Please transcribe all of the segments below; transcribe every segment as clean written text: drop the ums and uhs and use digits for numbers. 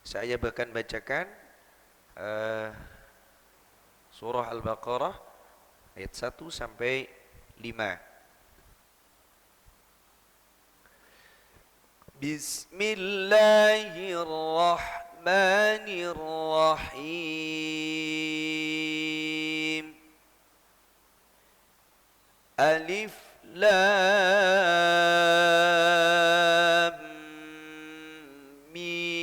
Saya bahkan bacakan surah Al-Baqarah ayat 1 sampai 5. Bismillahirrahmanirrahim. Alif Lam Mim.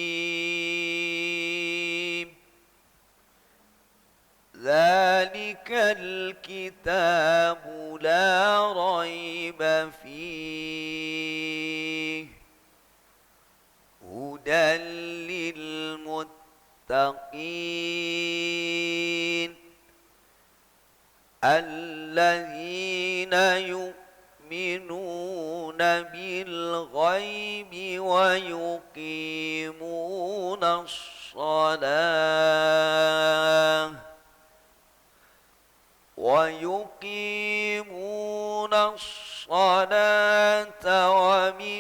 Dzalikal kitabu la raiba fihi hudan lil muttaqin alladzina yu'minuna bil ghaibi wa yuqimunas shalah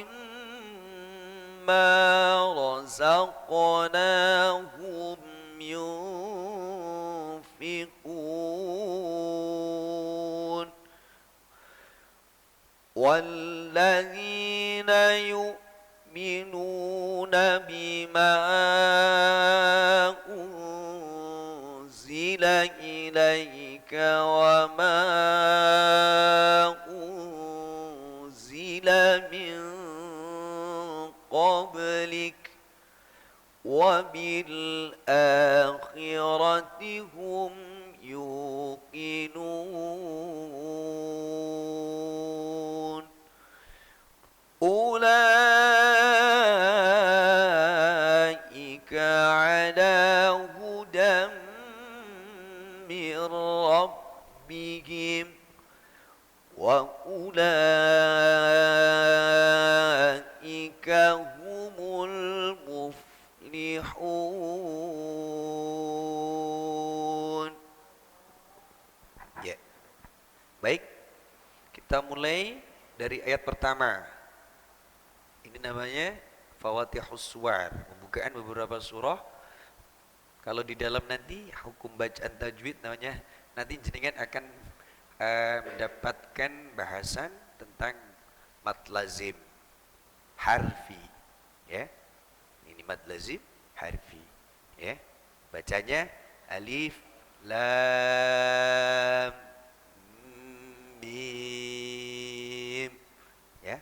ومما رزقناهم ينفقون والذين يؤمنون بما أنزل إليك وما أنزل من قبلك وبالآخرة هم يوقنون أولئك على هدى من ربهم وأولئك هم المفلحون. Ya, baik. Kita mulai dari ayat pertama. Ini namanya Fawatihus Suwar, pembukaan beberapa surah. Kalau di dalam nanti hukum bacaan tajwid namanya, nanti jenengan akan mendapatkan bahasan tentang mad lazim harfi, ya. Ini mad lazim harfi, ya. Bacanya alif lam mim, ya.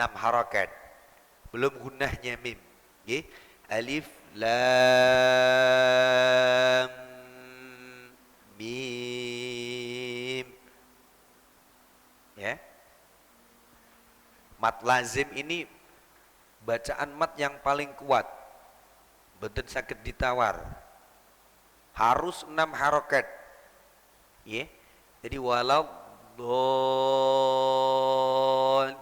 6 harakat. Belum gunnahnya mim, ya. Alif lam mim, ya. Mad lazim ini bacaan mad yang paling kuat, betul sakit ditawar, harus 6 harokat, ya. Jadi walau dolin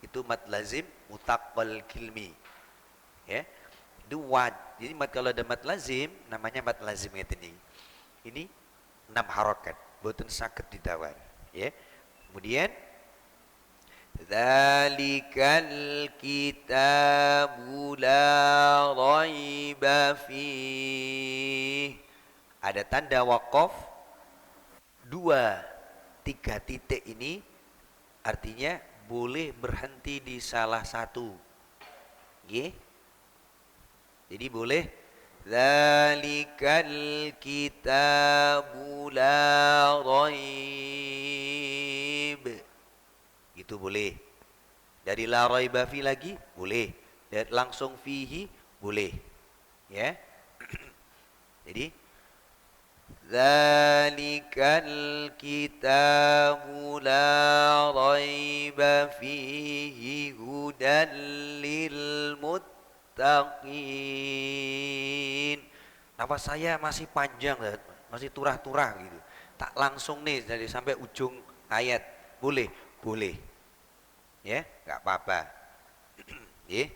itu mad lazim mutaqqal kilmi, ya. Itu jadi kalau ada mad lazim namanya mad lazim ini 6 harokat, betul sakit ditawar, ya. Kemudian dzalikal kitabu la raiba fihi. Ada tanda waqaf 2, 3 titik ini artinya boleh berhenti di salah satu. Nggih. Jadi boleh dzalikal kitabu la raib. Itu boleh. Dari la raiba fi lagi boleh. Dan langsung fihi boleh. Ya. Jadi dzalikal kitabu la raiba fihi hudan lil muttaqin. Nafas saya masih panjang, masih turah-turah gitu. Tak langsung nih dari sampai ujung ayat. Boleh, boleh. Ya, nggak apa-apa. Ya.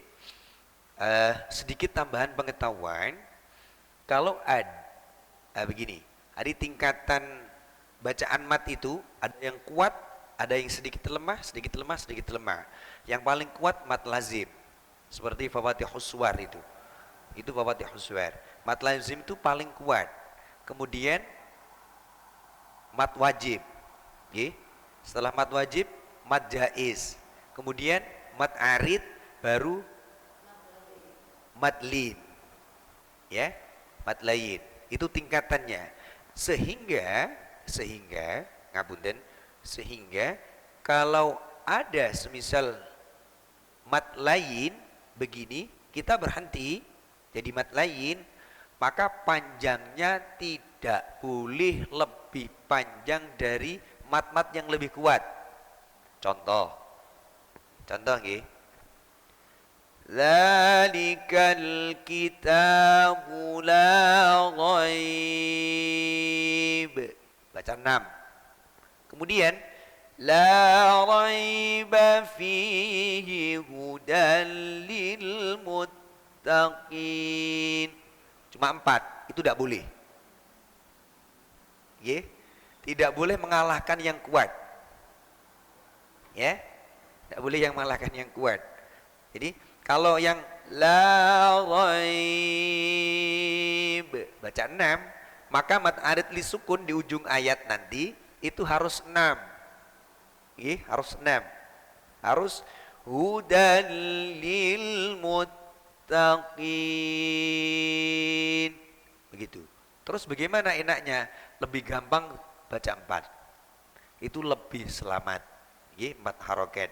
Sedikit tambahan pengetahuan. Kalau begini, ada tingkatan bacaan mat itu, ada yang kuat, ada yang sedikit lemah, sedikit lemah, sedikit lemah. Yang paling kuat mat lazim. Seperti fawathihus suwar itu. Itu fawathihus suwar. Mad lazim itu paling kuat. Kemudian mad wajib. Nggih. Setelah mad wajib, mad jaiz. Kemudian mad arid, baru mad lin. Ya, mad lain. Itu tingkatannya. Sehingga ngapunten, sehingga kalau ada semisal mad lain begini, kita berhenti jadi mad lain, maka panjangnya tidak boleh lebih panjang dari mad-mad yang lebih kuat. Contoh nggih. Zalikal kitabu la ghaib. Baca 6. Kemudian la raiba fihi hudan lil muttaqin. Cuma 4, itu tidak boleh. Ya, tidak boleh mengalahkan yang kuat. Ya, tidak boleh yang mengalahkan yang kuat. Jadi kalau yang la ghaib baca 6, maka mad arid li sukun di ujung ayat nanti itu harus 6. Harus 6. Harus hudan lil muttaqin. Begitu. Terus bagaimana enaknya? Lebih gampang baca 4. Itu lebih selamat. Mad harokat.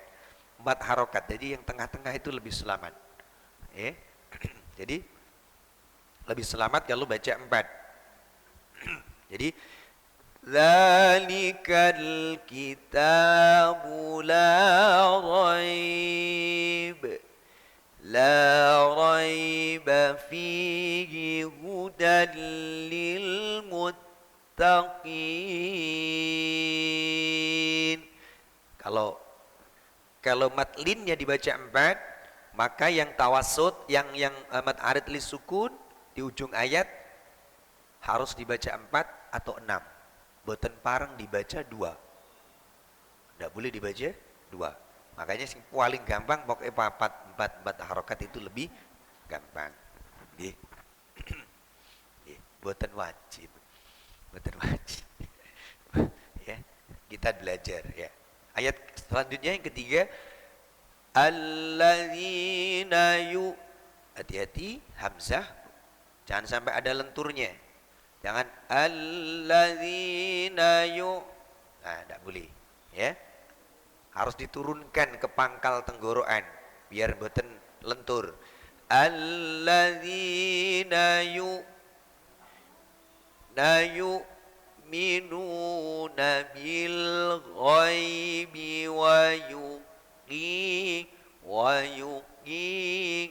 Mad harokat. Jadi yang tengah-tengah itu lebih selamat. Jadi lebih selamat kalau baca 4. Jadi zalikal kitabu la raiba fihi hudan lil muttaqin. Kalau mad linnya dibaca 4, maka yang tawasud, yang mad arid li sukun di ujung ayat harus dibaca 4 atau 6. Boten pareng dibaca 2. Tidak boleh dibaca 2. Makanya yang paling gampang pokoknya 4 harokat itu lebih gampang. Boten wajib. Ya, kita belajar ya. Ayat selanjutnya yang ketiga, alladzina hati-hati hamzah jangan sampai ada lenturnya. Jangan alladzina tidak boleh ya. Harus diturunkan ke pangkal tenggorokan biar boten lentur. Alladzina yu'minuna bil ghaibi wa yuqi,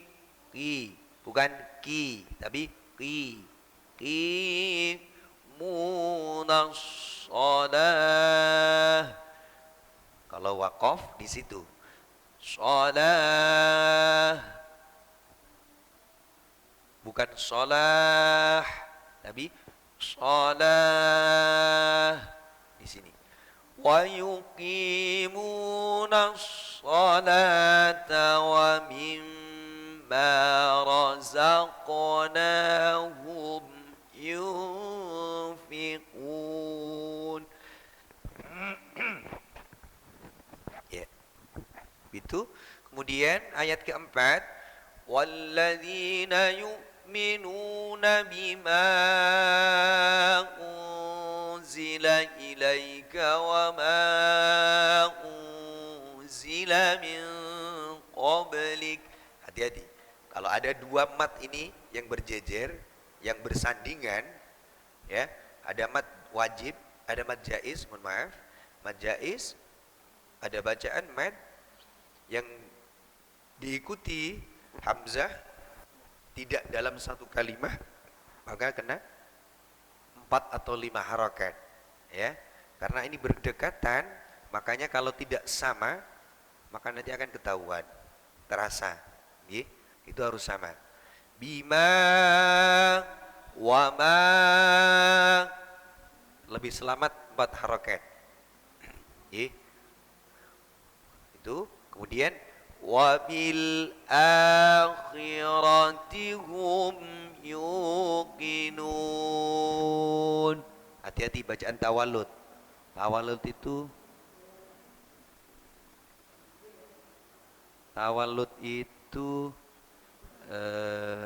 bukan ki tapi munas shalah. Kalau waqaf di situ shalah, bukan shalah tapi shalah di sini. Wa yuqimuna sholata wa mimma razaqnahum yunfiqun. Ya. Itu. Kemudian ayat keempat, walladzina yu'minuna bima unzila ilaika wa ma unzila min qablik. Hati-hati. Kalau ada dua mat ini yang berjejer, yang bersandingan, ya, ada mat wajib, ada mat jaiz, mohon maaf. Mat jaiz ada bacaan mat yang diikuti hamzah tidak dalam satu kalimat, maka kena 4 atau 5 harokat, ya. Karena ini berdekatan, makanya kalau tidak sama, maka nanti akan ketahuan, terasa, itu harus sama. Bima wama, lebih selamat 4 harokat, itu. Kemudian وبالآخرة هم يوقنون. Hati-hati bacaan tawalud. Tawalud itu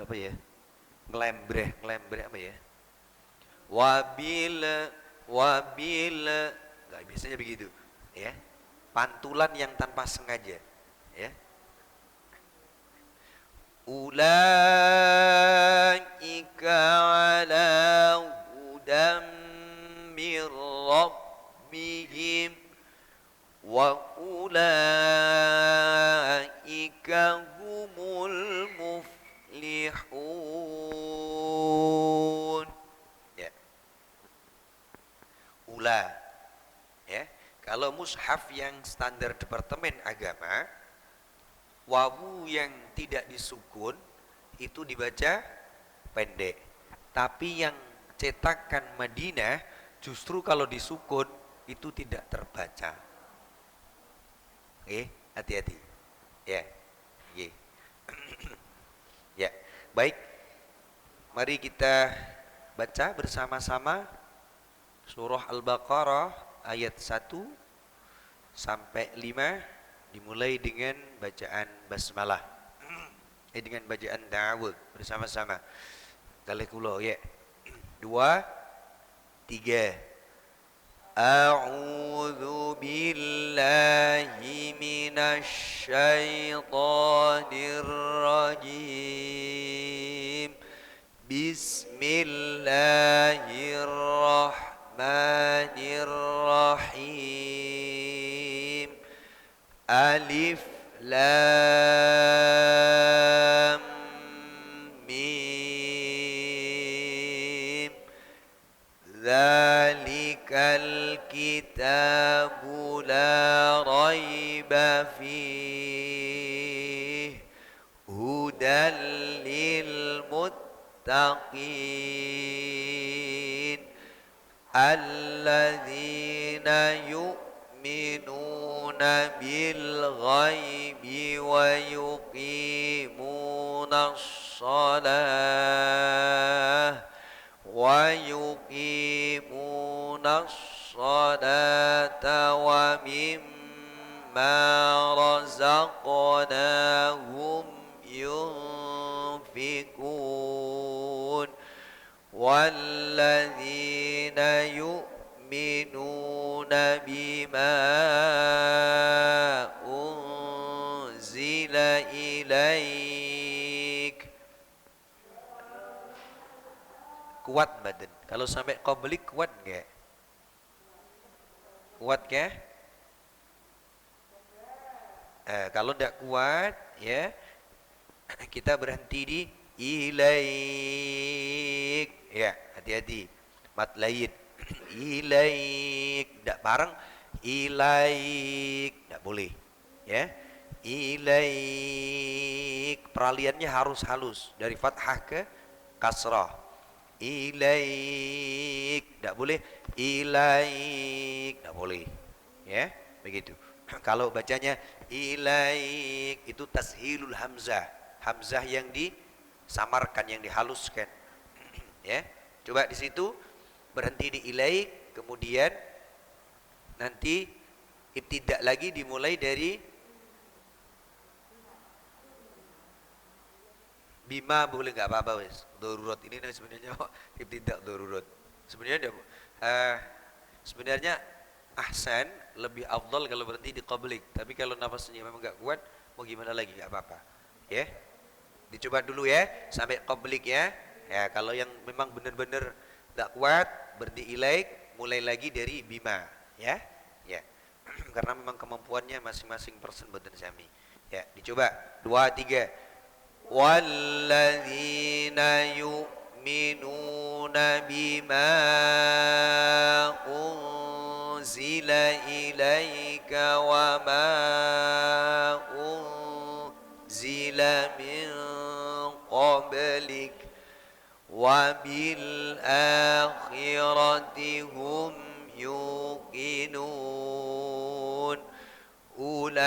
apa ya? Ngelembreh apa ya? Wabila nggak biasanya begitu, ya. Pantulan yang tanpa sengaja, ya. Ulaika ala hudam mir rabbihim wa ulaika humul muflihun. Ya. Ya. Kalau mushaf yang standar Departemen Agama, wawu yang tidak disukun itu dibaca pendek. Tapi yang cetakan Madinah justru kalau disukun itu tidak terbaca. Oke, hati-hati. Ya. Oke. Ya. Baik. Mari kita baca bersama-sama surah Al-Baqarah ayat 1 sampai 5 dimulai dengan bacaan basmalah. Dengan bacaan ta'awudz bersama-sama. Kali kula ya. 2 3. A'udzu billahi minasy syaithanir rajim. Bismillahirrahmanirrahim. Alif Lam Mim. Dzalikal kitabu la raiba fihi hudan lil muttaqin alladzina yu'minuna bil ghaibi wa yuqimunas shalah wa mimma razaqnahum yunfikun walladzina yu'minuna bima unzila ilaik. Kuat badan. Kalau sampai qablik kuat enggak? Kuat ke? Kalau tidak kuat, ya kita berhenti di ilaik. Ya, hati-hati. Mat lain. Ilaik, tidak bareng. Ilaik, tidak boleh. Ya, ilaik. Peraliannya harus halus dari fathah ke kasrah. Ilaik, tidak boleh. Ilaik, tidak boleh. Ya, begitu. Kalau bacanya ilaik itu tashilul hamzah, hamzah yang disamarkan, yang dihaluskan. Ya, coba di situ berhenti di ilaik, kemudian nanti ibtidak lagi dimulai dari bima, boleh nggak apa-apa wes. Darurat ini sebenarnya ibtidak darurat. Sebenarnya ahsan, lebih afdal kalau berhenti di qablik. Tapi kalau nafasnya memang nggak kuat, mau gimana lagi, nggak apa-apa. Ya, dicoba dulu ya sampai qablik ya. Ya, kalau yang memang benar-benar nggak kuat, berhenti ilaik, mulai lagi dari bima. Ya, ya. Karena memang kemampuannya masing-masing person badan sami. Ya, dicoba 2 3. Walladzina yu'minuna bima unzila ilaika wa ma unzila min qablik wa bil akhirati hum yuqinun. Ulai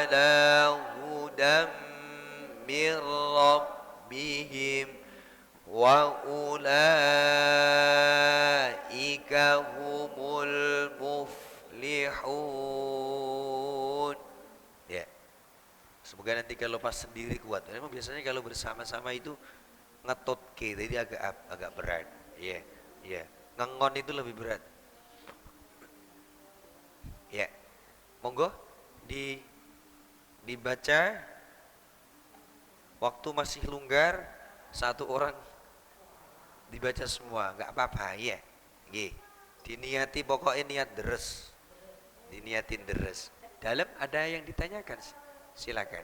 ala hudam min rabbihim wa ulaika humul muflihun. Ya, semoga nanti kalau pas sendiri kuat. Memang biasanya kalau bersama-sama itu ngetot ke, jadi agak berat. Ya, ya, ngengon itu lebih berat. Ya, monggo dibaca waktu masih longgar, satu orang dibaca semua, nggak apa-apa ya. Nggih. Diniati pokoknya niat deres. Diniatin deres. Dalam ada yang ditanyakan? Silakan.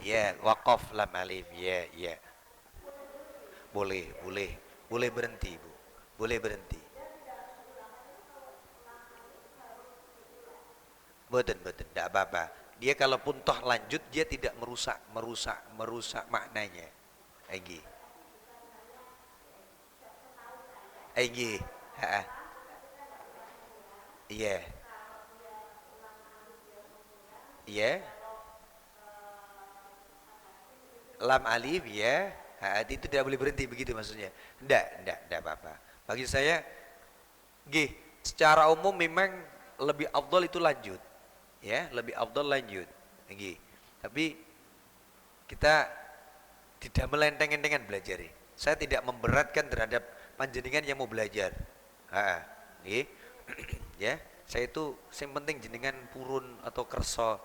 Ya, waqaf lam alif. Ya, ya. Boleh, boleh. Boleh berhenti, Bu. Boleh berhenti. Betul, betul, tidak apa-apa. Dia kalaupun toh lanjut, dia tidak merusak maknanya. Egi, egi, iya, iya, lam alif ya, itu tidak boleh berhenti begitu maksudnya. Tidak apa-apa. Bagi saya, G, secara umum memang lebih afdol itu lanjut, ya, lebih afdol lanjut, G. Tapi kita tidak melenteng-entengan belajar. Saya tidak memberatkan terhadap panjenengan yang mau belajar. Nggih. Ya, saya itu yang penting jenengan purun atau kerso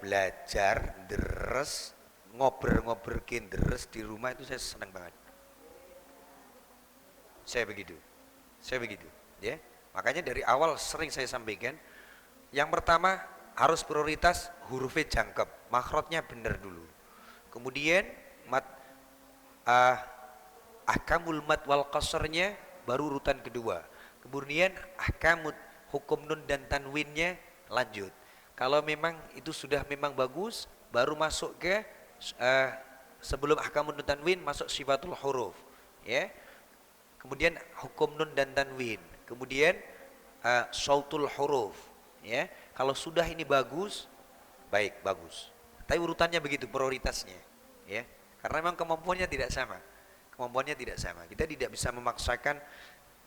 belajar deres ngobrol-ngobrolkin deres di rumah itu saya senang banget. Saya begitu. Saya begitu, ya. Makanya dari awal sering saya sampaikan, yang pertama harus prioritas hurufnya jangkep, makhrajnya benar dulu. Kemudian mat ahkamul mat wal qasrnya baru urutan kedua. Kemudian ahkamut hukum nun dan tanwinnya lanjut. Kalau memang itu sudah memang bagus, baru masuk ke sebelum ahkamun nun tanwin masuk sifatul huruf, ya. Kemudian hukum nun dan tanwin. Kemudian sautul huruf, ya. Kalau sudah ini bagus, baik, bagus. Tapi urutannya begitu prioritasnya, ya. Karena memang kemampuannya tidak sama. Kemampuannya tidak sama. Kita tidak bisa memaksakan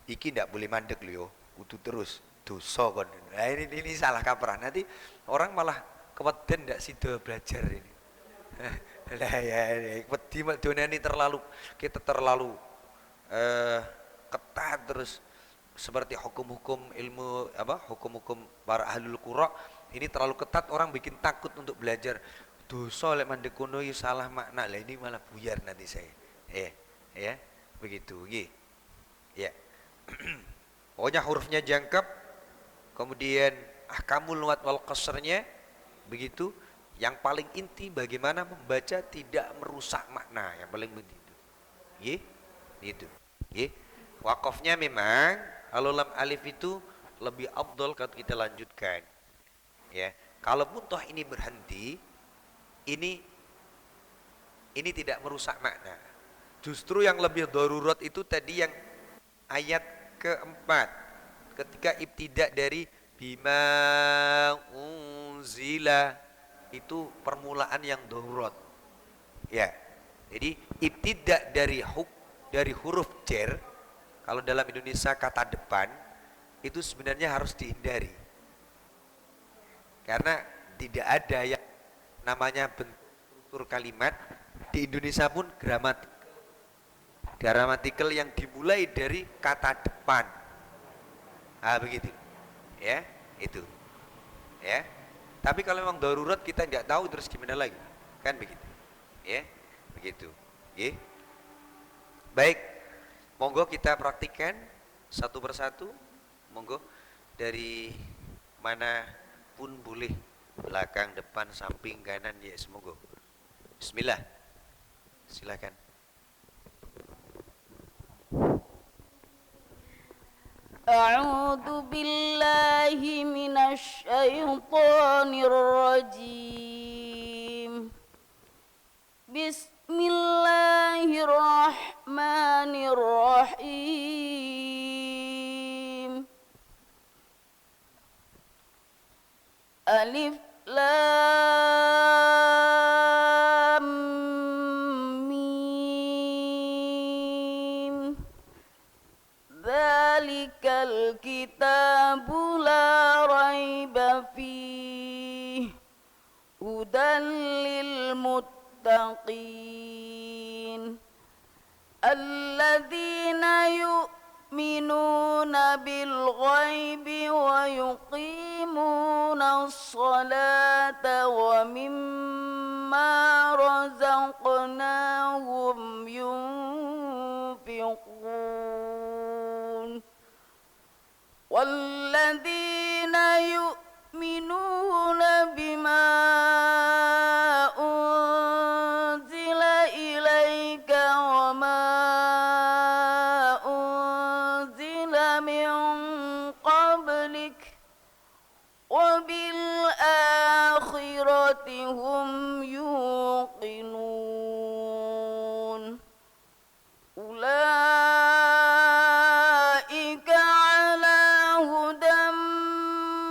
iki tidak boleh mandek liyo, kudu terus dosa kon. Nah, ini salah kaprah. Nanti orang malah keweden ndak sida belajar ini. Lah ya, wedi ini terlalu kita terlalu ketat terus seperti hukum-hukum ilmu apa hukum-hukum para ahlul qura ini terlalu ketat, orang bikin takut untuk belajar. Dosa lek mandek kono salah makna. Lah ini malah buyar nanti saya. Ya, begitu nggih. Ya. Pokoknya hurufnya jangkep, kemudian ahkamul mat wal qasrnya begitu. Yang paling inti bagaimana membaca tidak merusak makna, yang paling penting itu. Nggih? Gitu. Nggih. Wakofnya memang kalau lam alif itu lebih afdol kalau kita lanjutkan. Ya. Kalaupun toh ini berhenti, ini tidak merusak makna. Justru yang lebih darurat itu tadi yang ayat keempat, ketika ibtidak dari bima unzila, itu permulaan yang darurat, ya. Jadi ibtidak dari huruf jar, kalau dalam Indonesia kata depan, itu sebenarnya harus dihindari, karena tidak ada yang namanya bentuk struktur kalimat di Indonesia pun gramatikal yang dimulai dari kata depan. Begitu, ya, itu, ya. Tapi kalau memang darurat kita nggak tahu terus gimana lagi, kan begitu, ya, begitu, ya. Baik, monggo kita praktikkan satu persatu, monggo dari mana pun boleh, belakang, depan, samping, kanan, ya, semoga. Bismillah, silakan. أعوذ بالله من الشيطان الرجيم للمتقين الذين يؤمنون بالغيب ويقيمون الصلاة ومما رزقناهم ينفقون والذين يؤمنون بما أنزل إليك وما أنزل من قبلك وبالآخرة هم يوقنون أولئك على هدى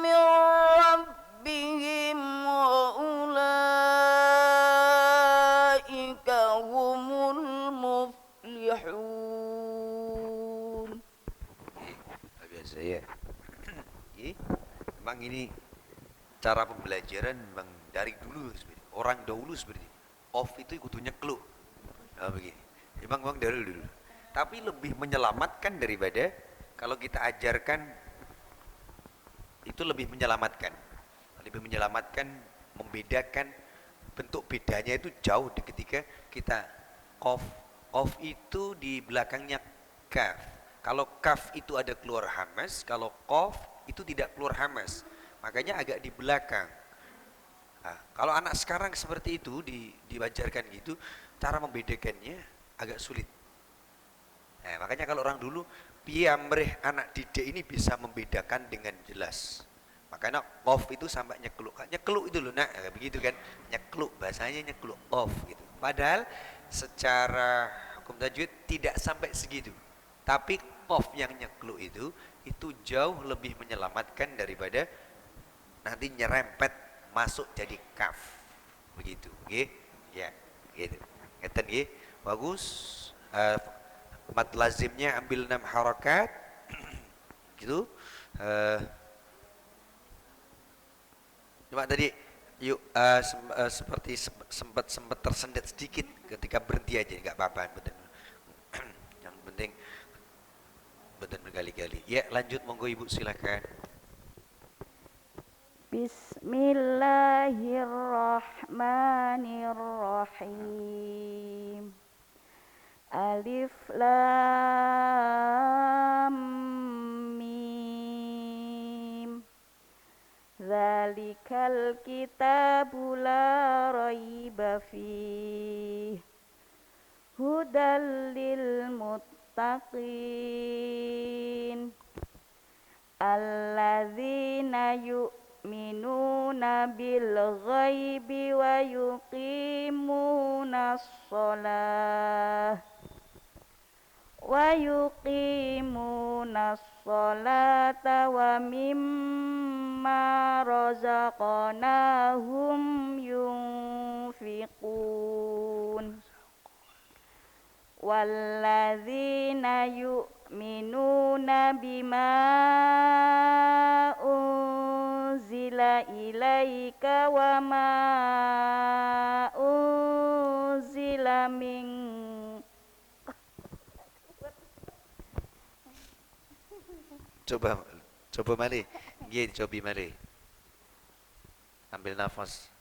من ربهم وأولئك هم المفلحون. Biasa ya. Memang ini cara pembelajaran memang dari dulu sebenarnya. Orang dahulu sebenarnya. Off itu kudu nyekluk. Nah, begini. Memang dari dulu. Tapi lebih menyelamatkan daripada kalau kita ajarkan itu lebih menyelamatkan. Lebih menyelamatkan, membedakan bentuk bedanya itu jauh di ketika kita qaf. Qaf itu di belakangnya kaf. Kalau kaf itu ada keluar hamas, kalau qaf itu tidak keluar hamas. Makanya agak di belakang. Nah, kalau anak sekarang seperti itu diajarkan gitu, cara membedakannya agak sulit. Nah, makanya kalau orang dulu piamreh anak didik ini bisa membedakan dengan jelas. Makanya qaf itu sampai nyekluk. Nyekluk itu loh, nak, begitu kan? Nyekluk, bahasanya nyekluk qaf gitu. Padahal secara hukum tajwid tidak sampai segitu. Tapi qaf yang nyekluk itu jauh lebih menyelamatkan daripada nanti nyerempet masuk jadi kaf. Begitu, nggih? Ya, gitu. Ngeten nggih? Bagus. Mad lazimnya ambil 6 harakat. Gitu. Cuma tadi yuk seperti sempat tersendat sedikit ketika berhenti aja, nggak apa-apa, betul. Yang penting betul berkali-kali. Ya, lanjut monggo Ibu silakan. Bismillahirrahmanirrahim. Alif lam mim. Zalikal kitabu la raiba fihi hudal lil muttaqin alladzina yu'minuna bil ghaibi wa yuqimuna sholata wa mimma razaqnahum yunfiqun walladzina yu'minuna bima unzila ilaika wa ma unzila min coba mari. Nggih, cobi mari. Ambil nafas.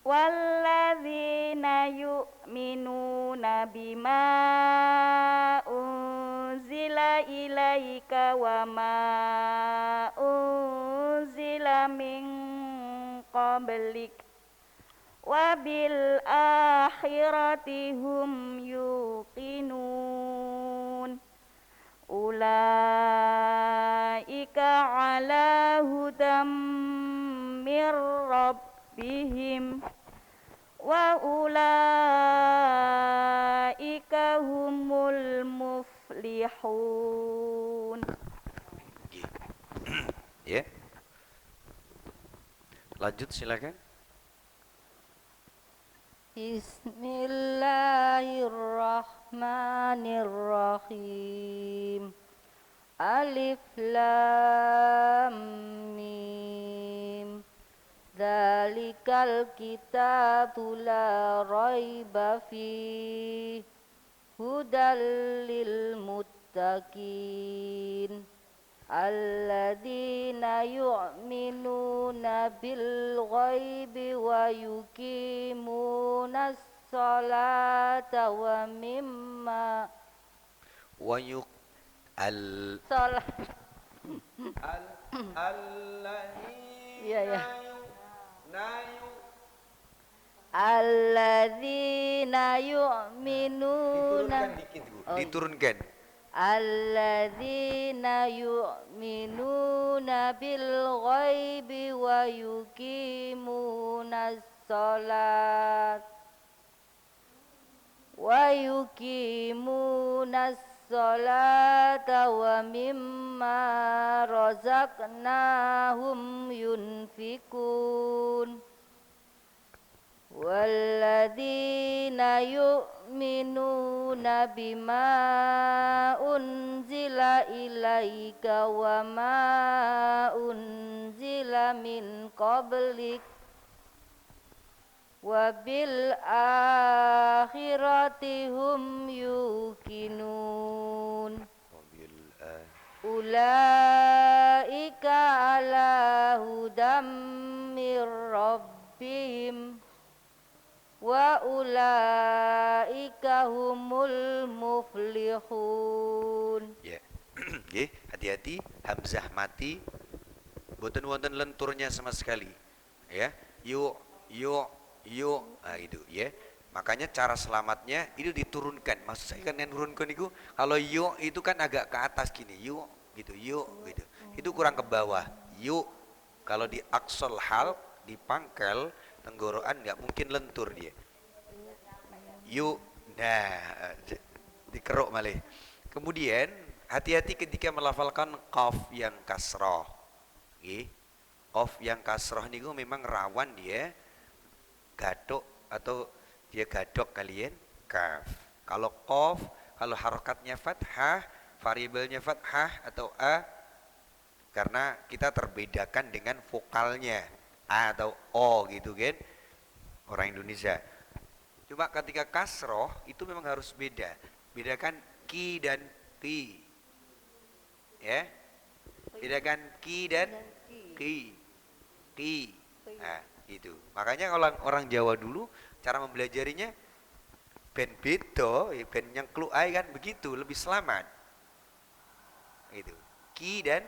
Walladzina yu'minuna bima unzila ilaika wa ma unzila min qablik wa bil akhirati hum yuqinun ulaika ala hudam mir rabbihim wa ulaika humul muflihun. Ya. Lanjut silakan. Bismillahirrahmanirrahim. Alif lam mim. Dzalikal kitabu la raiba fihi hudal lil muttaqin alladzina yu'minuna bil ghaibi wa yuqimunas salata wa mimma wa yuk al salat al alladzina iya ya nayu alladzina yu'minuna diturunkan dikit Bu, diturunkan alladzina yu'minuna bil ghaibi wa yuqimunas salat wa mimma razaqnahum yunfikun walladzina yu'minuna bima unzila ilaika wa ma unzila min qablik wa bil akhirati hum yuqinun mobil ulaika ala hudam mir rabbihim wa ulaika humul muflihun. ya. Nggih, hati-hati hamzah mati boten wonten lenturnya sama sekali ya. Yuk nah itu ya. Makanya cara selamatnya itu diturunkan. Maksud saya kan yang turunkan itu kalau yuk itu kan agak ke atas gini, yuk gitu, yuk gitu. Itu kurang ke bawah. Yuk kalau di aksol hal di pangkel tenggorokan nggak mungkin lentur dia. Yuk, nah dikeruk malah. Kemudian hati-hati ketika melafalkan qaf yang kasroh. Nggih. Qaf yang kasroh niku memang rawan dia gadok atau dia gadok kalian kaf. Kalau qaf, kalau harokatnya fathah, variabelnya fathah atau a, karena kita terbedakan dengan vokalnya a atau o gitu kan, orang Indonesia. Cuma ketika kasroh itu memang harus beda, bedakan ki dan pi, ya, bedakan ki dan ki, nah itu. Makanya kalau orang Jawa dulu cara mempelajarinya ben beda, ben yang kluai kan begitu, lebih selamat. Itu. Ki dan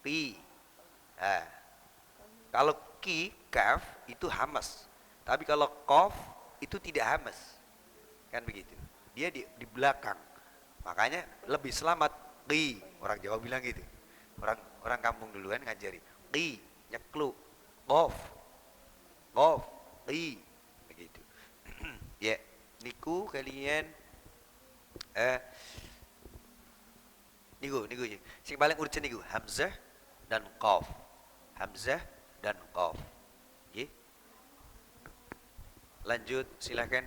pi. Nah, kalau ki kaf itu hamas. Tapi kalau qaf itu tidak hamas. Kan begitu. Dia di belakang. Makanya lebih selamat qi. Orang Jawa bilang gitu. Orang kampung dulu kan ngajari. Qi, nyeklu. Qaf. Qaf, qi. Begitu. Ya, niku kalian niku sing paling urgent niku hamzah dan qaf. Hamzah dan qaf. Nggih. Lanjut silakan.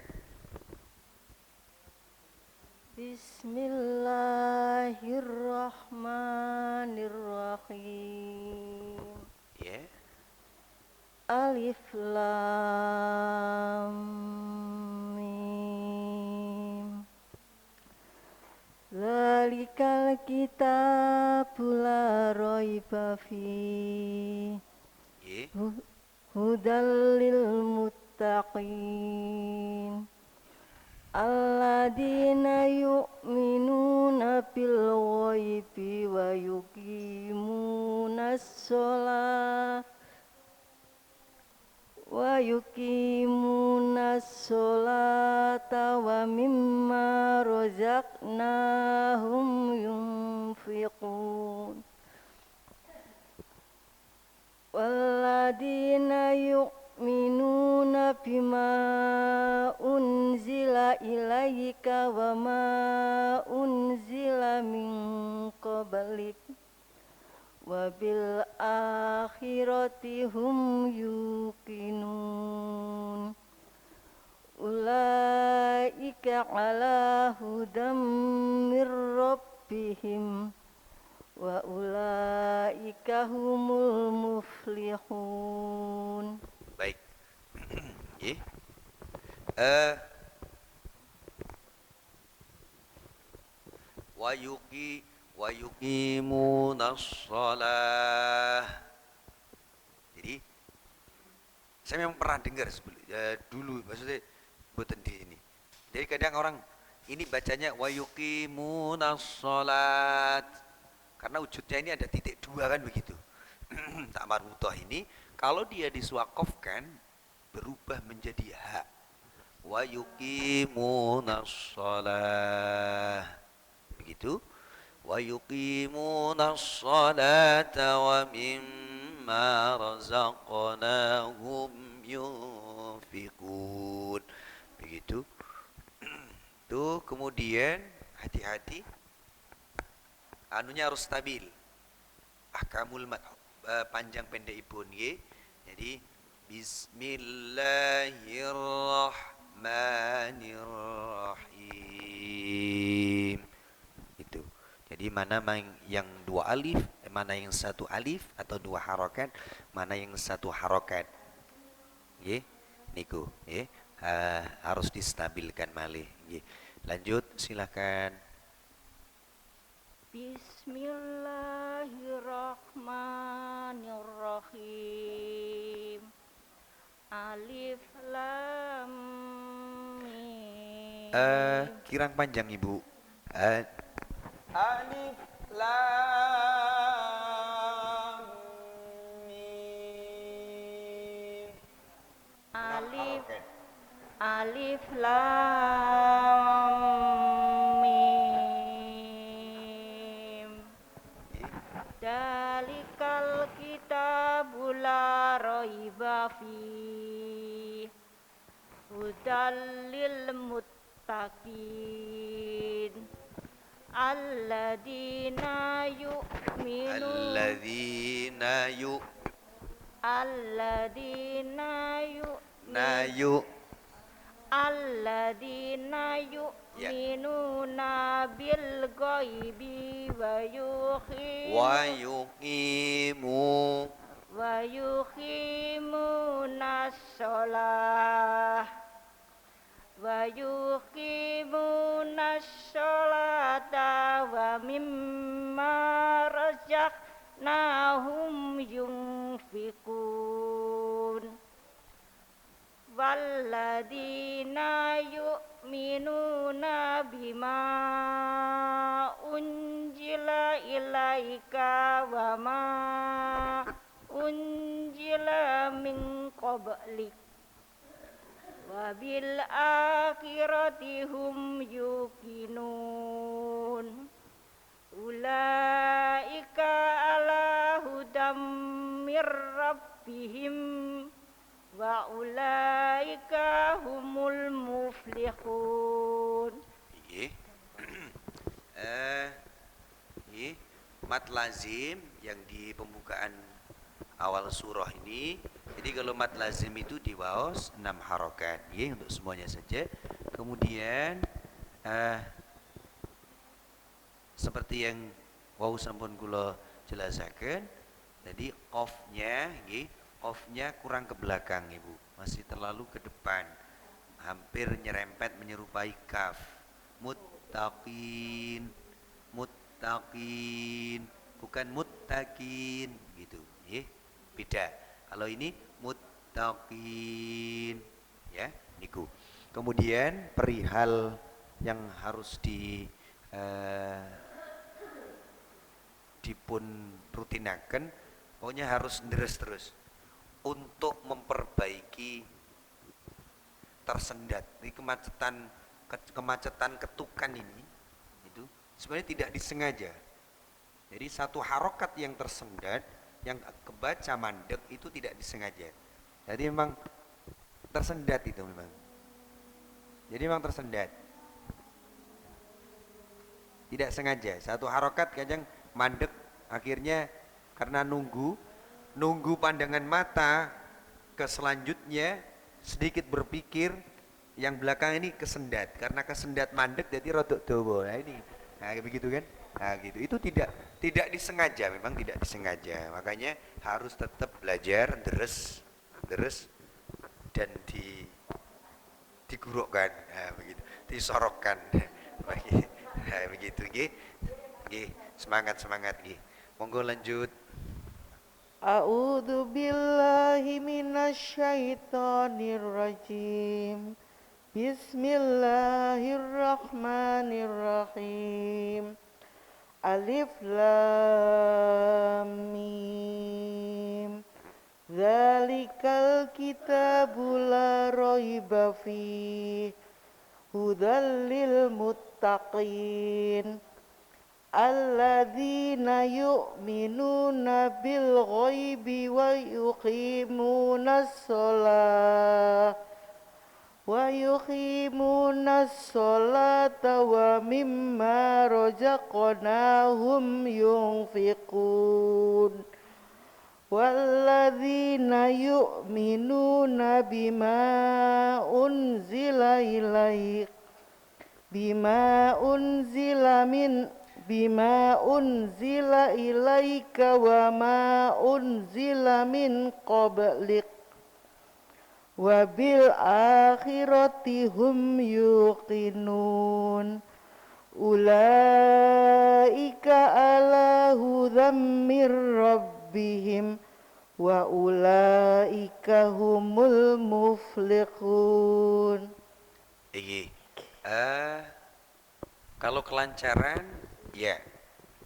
Bismillahirrahmanirrahim. Ya. Alif lam mim. Zalikal kitabu la raiba fihi Nggih. hudal lil muttaqin alladzina yu'minuna bil ghaibi wa yuqimunas sholata wa mimma razaqnahum yunfiqun walladzina yu'minuna bima unzila ilaika wa ma unzila min qablik wa bil akhirati hum yuqinun ulaika ala hudam mir rabbihim wa ulaika humul muflihun. Baik. Nggih. Eh wa yuqimunas shalah. Jadi saya memang pernah dengar dulu, maksudnya boten di ini. Jadi kadang orang ini bacanya wa yuqimunas shalat. Karena wujudnya ini ada titik dua kan begitu. Tak marbutoh ini kalau dia diswakofkan berubah menjadi ha. Wa yuqimunas shalah. Begitu. Wa yuqimunas shalata wa mimma razaqnahum yunfiqun. Begitu. Tuh, kemudian hati-hati anunya harus stabil. Ahkamul mad panjang pendek pun nggih. Jadi bismillahirrahmanirrahim. Itu. Jadi mana yang dua alif, mana yang satu alif atau dua harokat, mana yang satu harokat. Nggih. Niku, nggih. Harus distabilkan malih. Nggih. Lanjut silakan. Bismillahirrahmanirrahim. Alif lam mim. Kirang panjang Ibu. Alif lam mim. Alif lam mim. Dalikal kitabul la raiba fi hudal lil muttaqin alladzina yu'minun alladzina yu'minuna bil ghaibi wa yuqimunas sholata wa mimma razaqnahum yunfiqun walladzina yu'minuna bima unjila ilaika wa ma unjila min qablik wa bil akhirati hum yuqinun ulaika ala hudam mir rabbihim wa ulaika humul muflihun. Nggih. Nggih. Mat lazim yang di pembukaan awal surah ini. Jadi kalau mat lazim itu di waos 6 harokat, nggih, untuk semuanya saja. Kemudian seperti yang wau sampun kula jelasaken, jadi qafnya nggih, qafnya kurang ke belakang Ibu, masih terlalu ke depan, hampir nyerempet menyerupai kaf. Muttaqin, bukan muttaqin gitu, nggih. Beda. Kalau ini muttaqin, ya, niku. Kemudian perihal yang harus dipun rutinaken, pokoknya harus deres terus untuk memperbaiki tersendat. Ini kemacetan ketukan ini itu sebenarnya tidak disengaja. Jadi satu harokat yang tersendat, yang kebaca mandek itu tidak disengaja. Jadi memang tersendat itu memang. Jadi memang tersendat. Tidak sengaja. Satu harokat kadang mandek, akhirnya karena nunggu pandangan mata ke selanjutnya, sedikit berpikir, yang belakang ini kesendat. Karena kesendat mandek jadi rodok dawa. Nah ini, nah begitu kan? Nah, gitu. Itu tidak disengaja, memang tidak disengaja. Makanya harus tetap belajar deres dan digurukkan, nah, begitu. Disorokkan. Nah, begitu nggih. Nggih, semangat nggih. Monggo lanjut. A'udzu billahi minasyaitonir rajim. Bismillahirrahmanirrahim. Alif Lam Mim. Dzalikal kitabu la raiba fihi hudal lil muttaqin. Alladzina yu'minuna bil ghaibi wa yuqimunas sholata wa mimma razaqnahum yunfiqun. Walladzina yu'minuna bima unzila ilaika wa ma unzila min qablik wa bil akhirati hum yuqinun. Ulaika ala hudam mir rabbihim wa ulaika humul muflihun. Iki. Kalau kelancaran ya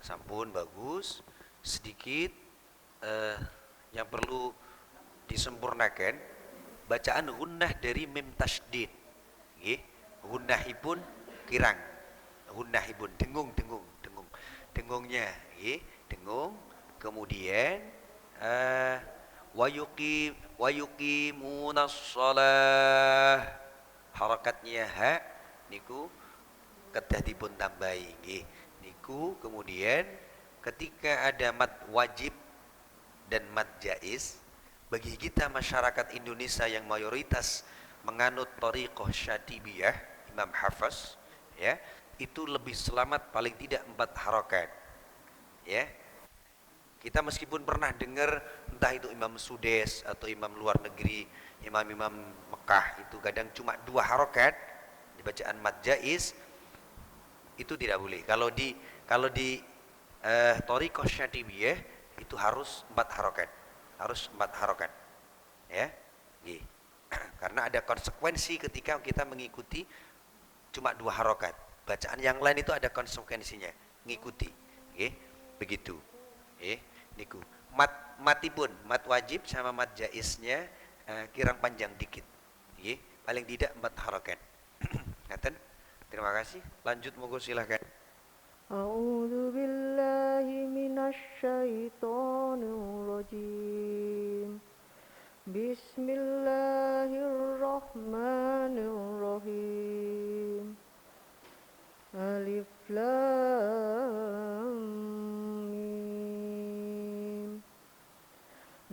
sampun bagus, sedikit yang perlu disempurnakan bacaan gunnah dari mim tasydid nggih. Gunnahipun kirang, gunnahipun dengungnya nggih, dengung. Kemudian wa yuqimunas shalah, harakatnya ha niku kedah dipun tambahi nggih niku. Kemudian ketika ada mad wajib dan mad jaiz, bagi kita masyarakat Indonesia yang mayoritas menganut thariqah Syatibiyah Imam Hafiz ya, itu lebih selamat paling tidak 4 harokat ya. Kita meskipun pernah dengar entah itu Imam Sudes atau imam luar negeri, imam-imam Mekah itu kadang cuma 2 harokat di bacaan mad jaiz, itu tidak boleh. Kalau di thariqah Syatibiyah itu harus 4 harokat. Harus 4 harokat. Ya. Nggih. Karena ada konsekuensi ketika kita mengikuti cuma 2 harokat. Bacaan yang lain itu ada konsekuensinya, ngikuti. Nggih. Begitu. Nggih. Niku. Matipun, mat wajib sama mat jaiznya kirang panjang dikit. Nggih. Paling tidak 4 harokat. Ngaten? Terima kasih. Lanjut monggo silakan. A'udzu billahi minasyaitonir rajim. Bismillahirrahmanirrahim. Alif Lam Mim.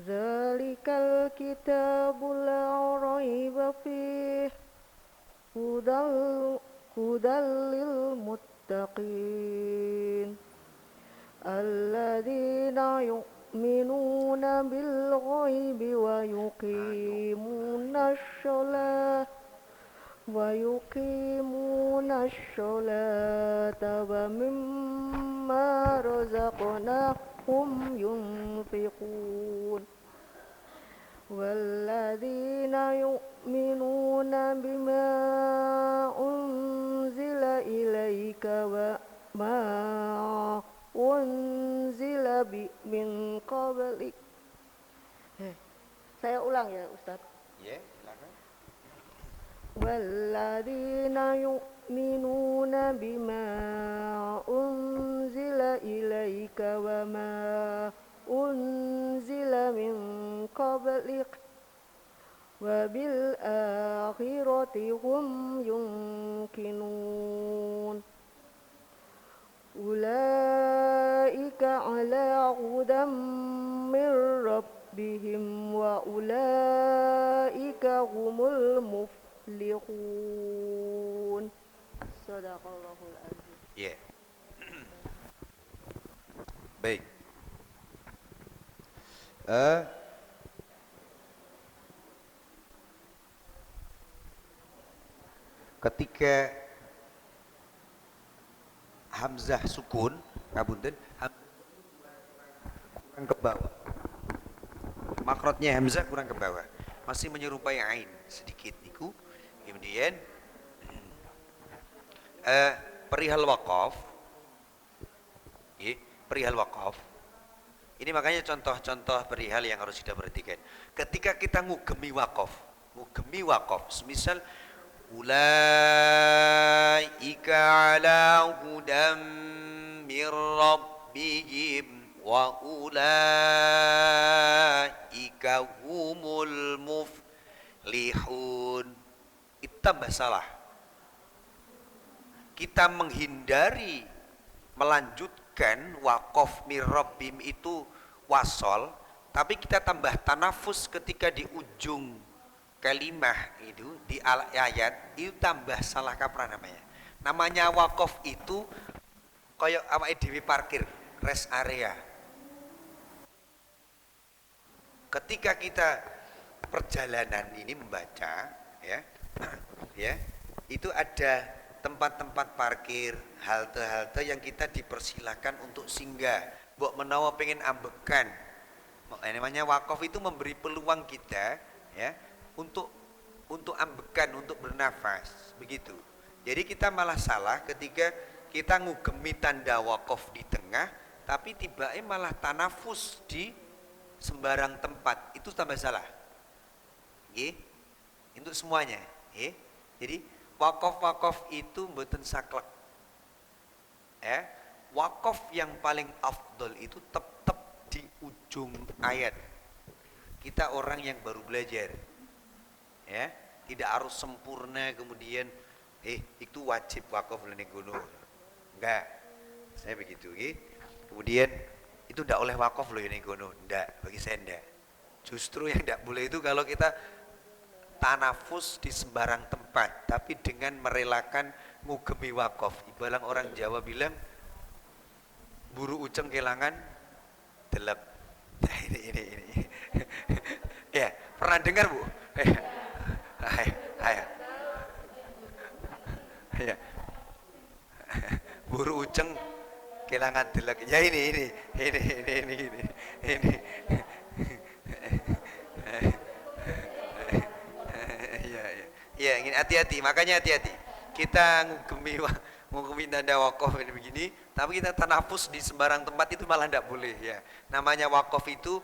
Dzalikal kitabu la raiba fihi hudal lil muttaqin. Alladzina yu'minuna bil ghaibi wa yuqimunash sholata wa mimma razaqnahum yunfiqun. Walladzina yu'minuna bima unzila ilaika wa ma unzila min qablik. Saya ulang ya Ustaz. Ya, silakan. Walladzina yu'minuna bima unzila ilaika wa ma unzila min qablik wa bil akhirati hum yuqinun. Ulaika ala hudam mir rabbihim wa ulaika humul muflihun. Shadaqallahul azim. Ya. Baik. Eh, ketika hamzah sukun, ngapunten, kurang ke bawah. Makrotnya hamzah kurang ke bawah. Masih menyerupai ain sedikit niku. Kemudian perihal wakaf, perihal wakaf. Ini makanya contoh-contoh perihal yang harus kita perhatikan. Ketika kita ngugemi wakaf, semisal ulaika ala hudam mir rabbihim wa ulaika humul muflihun. Itu tambah salah. Kita menghindari melanjutkan wakaf mir rabbihim itu wasol, tapi kita tambah tanafus ketika di ujung kalimah itu di ayat itu tambah salah kaprah namanya wakaf itu koyok awake dhewe parkir rest area. Ketika kita perjalanan ini membaca ya itu ada tempat-tempat parkir, halte-halte yang kita dipersilahkan untuk singgah. Mbok menawa pengen ambekan. Namanya wakaf itu memberi peluang kita ya untuk ambekan, untuk bernafas, begitu. Jadi kita malah salah ketika kita ngugemi tanda wakaf di tengah, tapi tiba-tiba malah tanafus di sembarang tempat, itu tambah salah. Untuk semuanya. Jadi wakaf itu mboten saklek. Wakaf yang paling afdol itu tetap di ujung ayat. Kita orang yang baru belajar. Tidak harus sempurna kemudian itu wajib wakaf ning ngono. Enggak. Saya begitu, Kemudian itu tidak oleh wakaf loh ning ngono. Enggak, bagi saya enggak. Justru yang tidak boleh itu kalau kita tanafus di sembarang tempat, tapi dengan merelakan ngugemi wakaf. Ibarat orang Jawa bilang buru uceng kelangan delep. Nah, ini. Ya, pernah dengar Bu? Ayo. Ya. Buru uceng kelangan delep. Ya ini. Ya, ingin hati-hati, makanya hati-hati. Kita ngugemi tanda wakaf ini begini, tapi kita tanafus di sembarang tempat itu malah tidak boleh ya. Namanya wakaf itu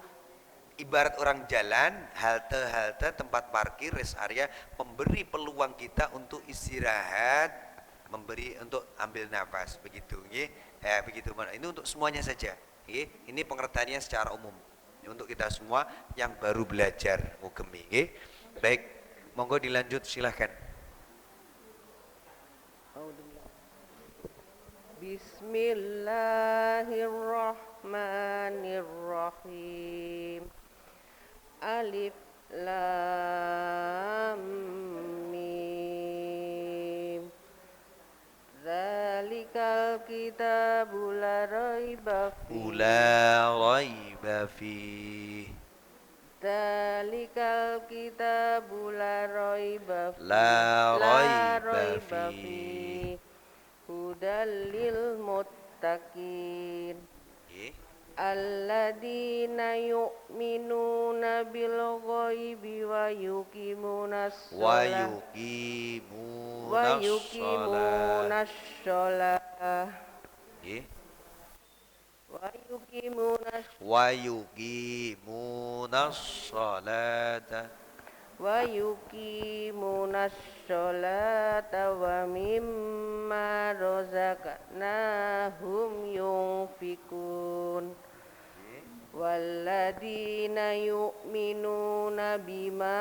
ibarat orang jalan, halte-halte, tempat parkir, rest area, memberi peluang kita untuk istirahat, memberi untuk ambil nafas, begitu, ya begitu. Ini untuk semuanya saja, ini pengertiannya secara umum, untuk kita semua yang baru belajar ngugemi, baik. Monggo dilanjut, silahkan. Bismillahirrahmanirrahim. Alif lam mim. Zalikal kitabu la raiba fihi. La raiba fihi. Dalikal kitabu la raiba fihi. La raiba fihi. Hudal lil muttaqin. Alladzina yu'minuna bil ghaibi wa yuqimunas shalah. Wa yuqimunas sholata wa mimma razaqnahum yunfikun. Walladzina yu'minuna bima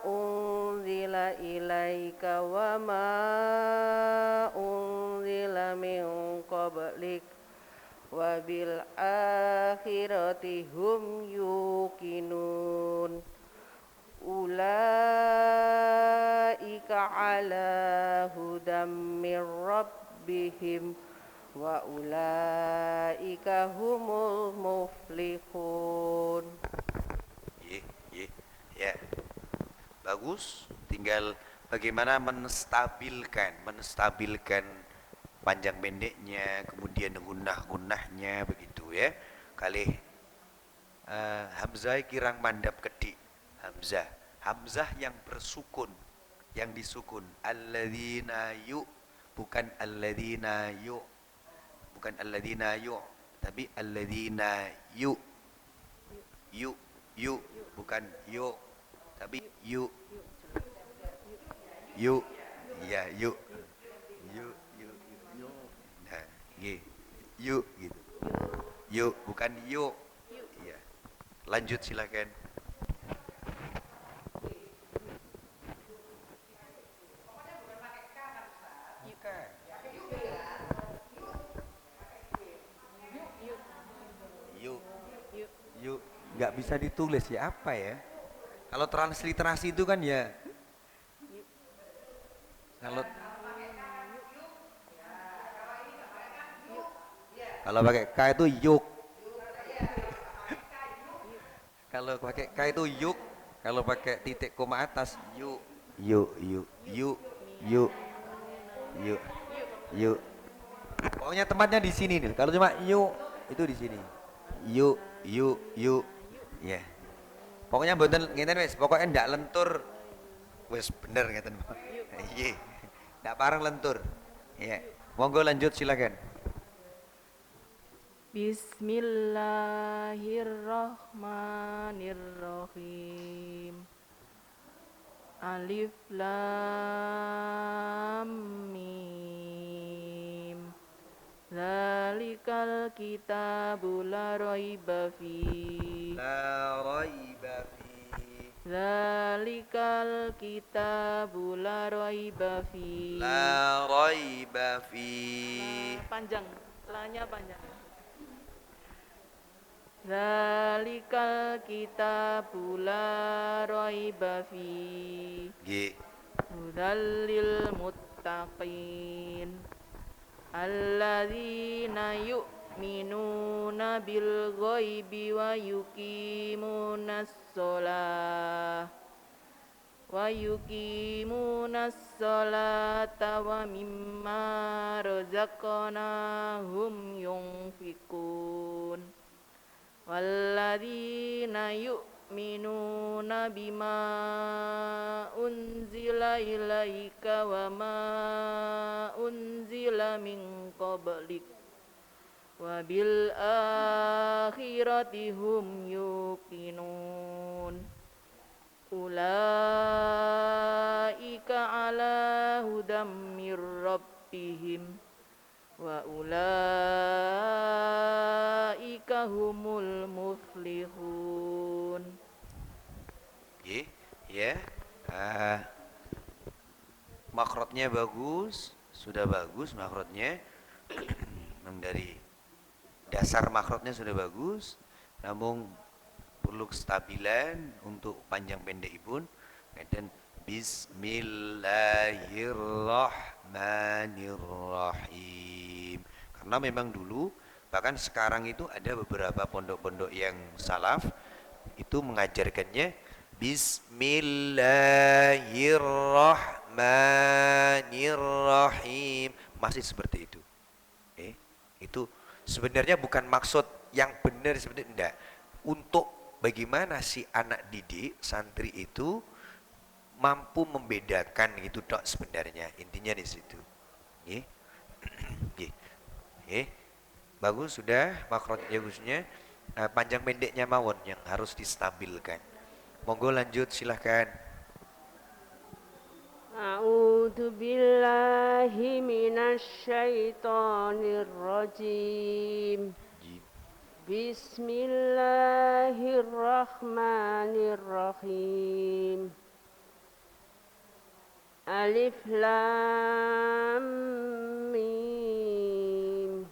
unzila ilaika wa ma unzila min qablik wa bil akhirati hum yuqinun. Ulaika ala hudam mir rabbihim wa ulaika humul muflihun. Ya. Bagus, tinggal bagaimana menstabilkan panjang pendeknya, kemudian gunnah-gunnahnya begitu ya. Kalih hamzah kirang mandap kedik. Hamzah yang bersukun, yang disukun. Alladzina yu, bukan alladzina yu. Bukan alladzina yu, tapi alladzina yu. Yu, bukan yu, tapi yu. Yu, ya yu. Nah, yu gitu. Yu, bukan yu. Iya. Lanjut silakan. Yuk, nggak bisa ditulis ya apa ya? Kalau transliterasi itu kan ya, kalau pakai K itu yuk, kalau pakai K itu yuk, kalau pakai titik koma atas yuk, yuk, yuk, yuk, yuk, yuk, yuk. Pokoknya tempatnya di sini nih. Kalau cuma yuk itu di sini. Yuk, yuk, ya. Pokoknya mboten ngeten wis, pokoknya ndak lentur. Wis bener ngeten. Iya. Ndak pareng lentur. Ya. Monggo lanjut silakan. Bismillahirrahmanirrahim. Alif lam mim. Zalikal kitabu la raiba fi. La raiba fi. Zalikal kitabu la raiba fi. La raiba fi. Panjang, lanya panjang. Zalikal kitabu la raiba fi. Nggih. Hudal lil muttaqin. Alladzina yu'minuna bil ghaibi wa yuqimunas shalah wa mimma razaqnahum yunfikun. Walladzina yu'minuna bima unzila ilaika wa ma unzila min qablik wa bil akhirati hum yuqinun. Ulaika ala hudam mir rabbihim wa ulaika humul muflihun. Nggih, ya. Makrotnya bagus, sudah bagus makrotnya. Dari dasar makrotnya sudah bagus, namun perlu kestabilan untuk panjang pendek pun. Dan Bismillahirrahmanirrahim. Karena memang dulu, bahkan sekarang itu ada beberapa pondok-pondok yang salaf itu mengajarkannya Bismillahirrahmanirrahim, masih seperti itu. Itu sebenarnya bukan maksud yang benar seperti enggak. Untuk bagaimana si anak didik santri itu mampu membedakan itu dok sebenarnya, intinya di situ. Bagus sudah makrot bagusnya. Panjang pendeknya mawon yang harus distabilkan. Monggo lanjut silahkan. A'udzu billahi minasy syaithanir rajim. Bismillahirrahmanirrahim. Alif lam mim.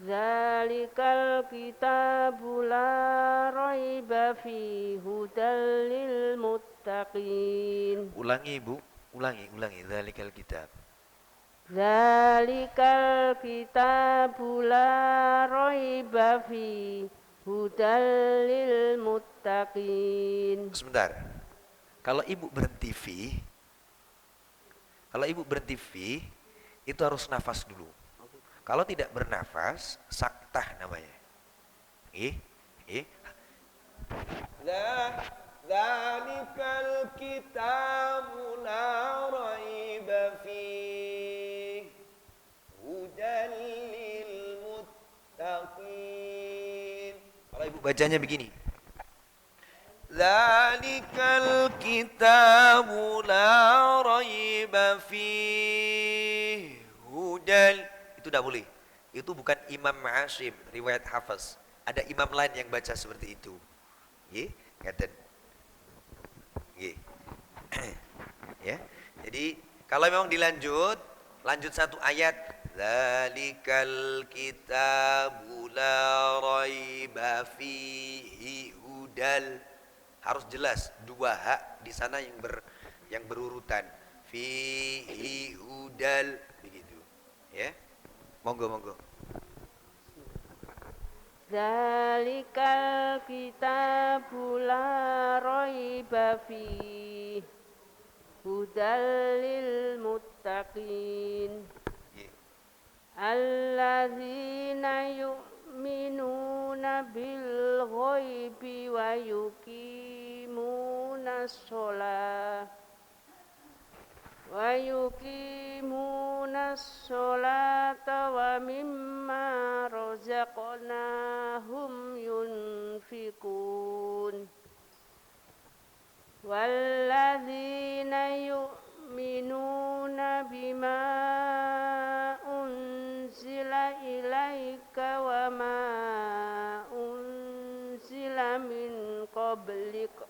Zalikal kitabu la raiba fihi hudal lil muttaqin. Ulangi Bu, ulangi Zalikal kitab. Zalikal kitabu la raiba fi hudal lil muttaqin. Sebentar. Kalau ibu berhenti fi, kalau ibu berhenti fi, itu harus nafas dulu. Kalau tidak bernafas, saktah namanya. Eh, eh. Dzalikal kitabu la raiba fihi hudal lil muttaqin. Kalau ibu bacanya begini. Dzalikal kitabu la raiba fihi hudal. Itu tidak boleh. Itu bukan Imam Asyim riwayat Hafaz. Ada imam lain yang baca seperti itu. Nggih, ngaten. Nggih. Ya. Jadi kalau memang dilanjut, lanjut satu ayat, dzalikal kitabu la raiba fihi hudal. Harus jelas dua hak di sana yang berurutan. Fihi hudal begitu. Ya. Monggo monggo. Zalikal kitabu la raiba fi hudal lil muttaqin. Alladzina yu'minuna bil ghaibi wa yuqimunas shalah wa mimma razaqnahum yunfikun. Walladzina yu'minuna bima unzila ilaika wa ma unzila min qablika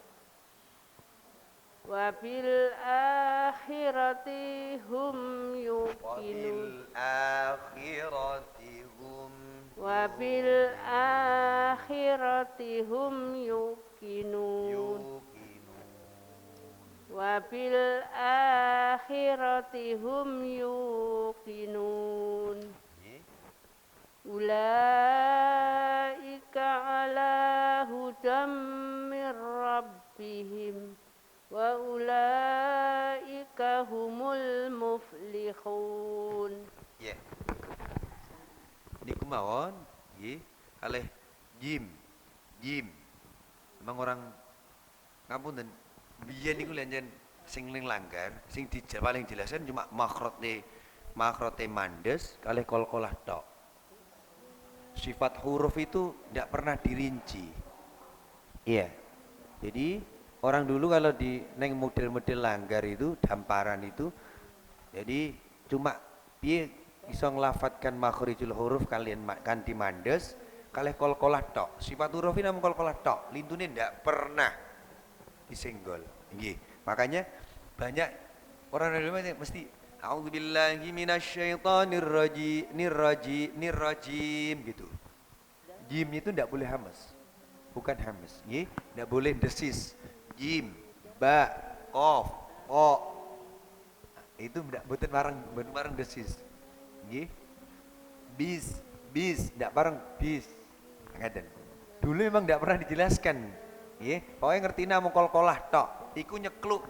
wa bil akhirati hum yuqinun. Wa bil akhirati hum yuqinun. Wa bil akhirati hum yuqinun. Ulaika ala hudam mir rabbihim wa ulaika humul muflihun. Ya. Ini kumawon, nggih, kalih jim. Memang orang ngapunten biyen niku lenjen sing ning langgar, sing paling jelasan cuma makhrote mandes kalih qalqalah tok. Sifat huruf itu tidak pernah dirinci. Iya. Jadi orang dulu kalau di neng model-model langgar itu damparan itu, jadi cuma piye iso nglafatkan makhrijul huruf kalian kanthi mandes kalih qalqalah tok. Sifat huruf ini namung qalqalah tok, lintune ndak pernah disenggol. Nggih. Makanya banyak orang Indonesia mesti a'udzubillahi minasyaitonir rajim gitu. Jim itu ndak boleh hamas. Bukan hamas, nggih. Ndak boleh desis. Jim, ba, qaf, qa. Itu ndak boten bareng desis. Nggih. Bis ndak bareng bis. Ngaten. Dulu memang ndak pernah dijelaskan. Nggih, pokoke ngertina mung qalqalah tok. Iku nyekluk.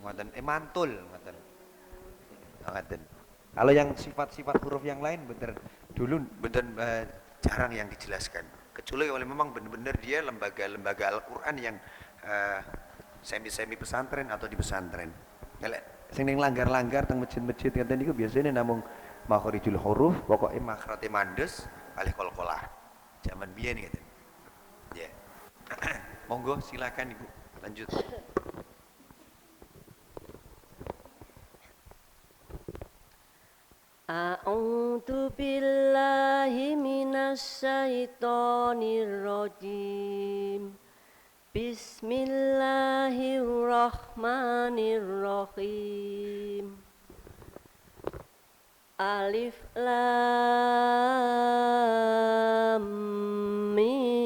Ngoten, mantul ngoten. Ngoten. Kalau yang sifat-sifat huruf yang lain dulu jarang yang dijelaskan. Kecuali kalau memang benar-benar dia lembaga Al-Qur'an yang semi pesantren atau di pesantren. Sing ning langgar-langgar teng masjid-masjid ngaten niku biasane namung makhrijul huruf, pokoke makhrate mandes kalih qalqalah. Zaman biyen ngaten. Ya. Monggo silakan Ibu lanjut. A'udzu billahi minasyaitonir rajim. Bismillahirrahmanirrahim. Alif lam mim.